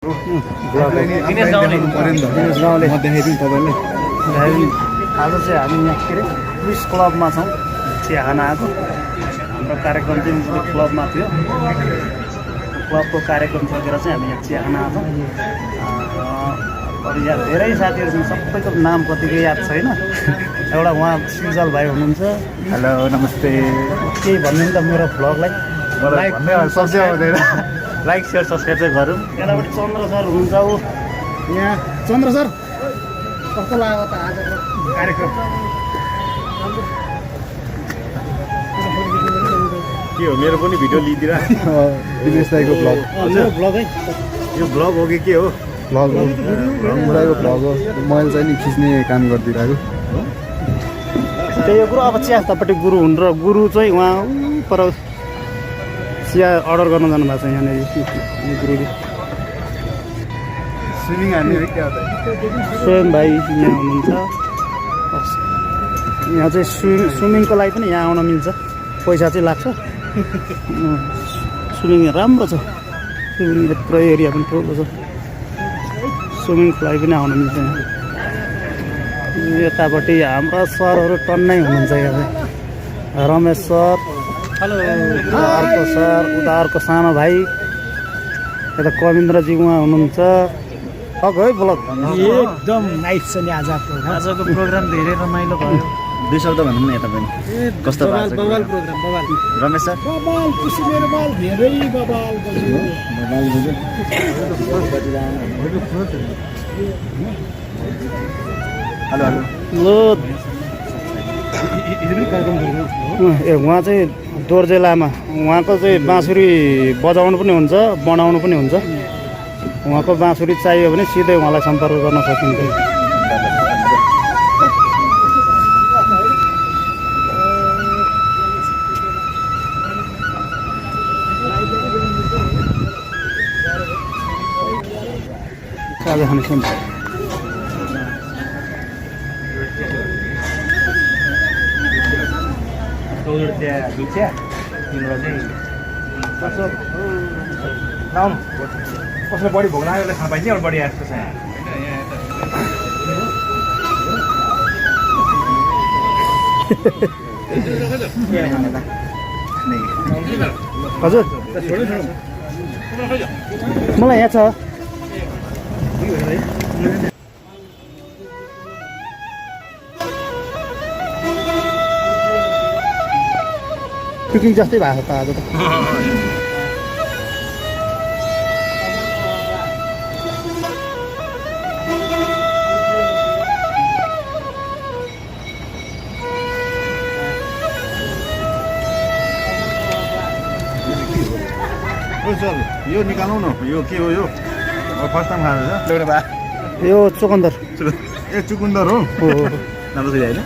आज चाहिँ हामी यहाँ के अरे पुलिस क्लबमा छौँ चिया खान आएको हाम्रो कार्यक्रम चाहिँ क्लबमा थियो क्लबको कार्यक्रम सकेर चाहिँ हामी यहाँ चिया खान आएको अरू यहाँ धेरै साथीहरू छन् सबैको नाम कतिको याद छैन एउटा उहाँ सिजल भाइ हुनुहुन्छ हेलो नमस्ते केही भन्नु नि त मेरो भ्लगलाई लाइक सेयर सब्सक्राइब चाहिँ गरौँ यतापट्टि चन्द्र सर हुनुहुन्छ ऊ यहाँ चन्द्र सर कस्तो लाग्यो त आजको कार्यक्रम के हो मेरो पनि भिडियो लिइदिएर दिनेश दाइको भ्लग मेरो भ्लग है यो भ्लग हो कि के हो भ्लग हो रङबुढाको भ्लग हो मैले चाहिँ नि खिच्ने काम गरिदिरहेको त्यही हो कुरो अब चियापट्टि गुरु हुनु र गुरु चाहिँ उहाँ पर चिया अर्डर गर्न जानुभएको छ यहाँनिर गुरुले स्विमिङ हान्ने क्या हो स्वयं भाइ यहाँ हुनुहुन्छ यहाँ चाहिँ स्विमिङको लागि पनि यहाँ आउन मिल्छ पैसा चाहिँ लाग्छ स्विमिङ राम्रो छ स्विमिङ यत्रो एरिया पनि ठुलो छ स्विमिङको लागि पनि आउन मिल्छ यहाँ यतापट्टि हाम्रा सरहरू टन्नै हुनुहुन्छ यहाँ चाहिँ रमेश सर हेलो अर्को सर उता अर्को सानो भाइ यता कविन्द्रजी उहाँ हुनुहुन्छ है ब्लग एकदम नाइस छ नि आजको प्रोग्राम धेरै रमाइलो भयो दुई शब्द भन्नु न यता पनि कस्तो बवाल प्रोग्राम बवाल रमेश सर बवाल खुसी मेरो बाल धेरै बवाल हेलो हेलो ए उहाँ चाहिँ दोर्जे लामा उहाँको चाहिँ बाँसुरी बजाउनु पनि हुन्छ बनाउनु पनि हुन्छ उहाँको बाँसुरी चाहियो भने सिधै उहाँलाई सम्पर्क गर्न सकिन्छ आज खाने कसले बढी भोग लाग्यो खाना पाइन्छ एउटा बढी आएको छ हजुर मलाई यहाँ छ पिकनिक जस्तै भएको त आज त चल यो निकालौँ न यो के हो यो फर्स्ट टाइम खाँदैछ एउटा भए यो चुकन्दर ए चुकुन्दर हो हो राम्रो छ होइन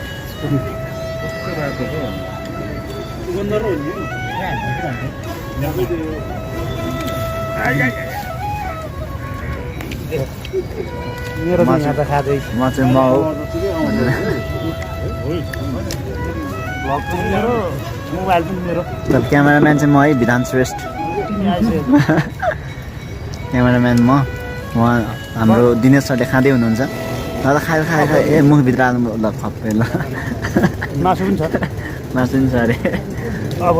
मेरो यहाँ त खाँदै म चाहिँ म हो मोबाइल पनि मेरो क्यामेराम्यान चाहिँ म है विधान श्रेष्ठ क्यामेराम्यान म उहाँ हाम्रो दिनेश सरले खाँदै हुनुहुन्छ ल खायो खायो खायो ए मुखभित्र आउनु ल खप्पै ल मासु पनि छ मासु पनि छ अरे अब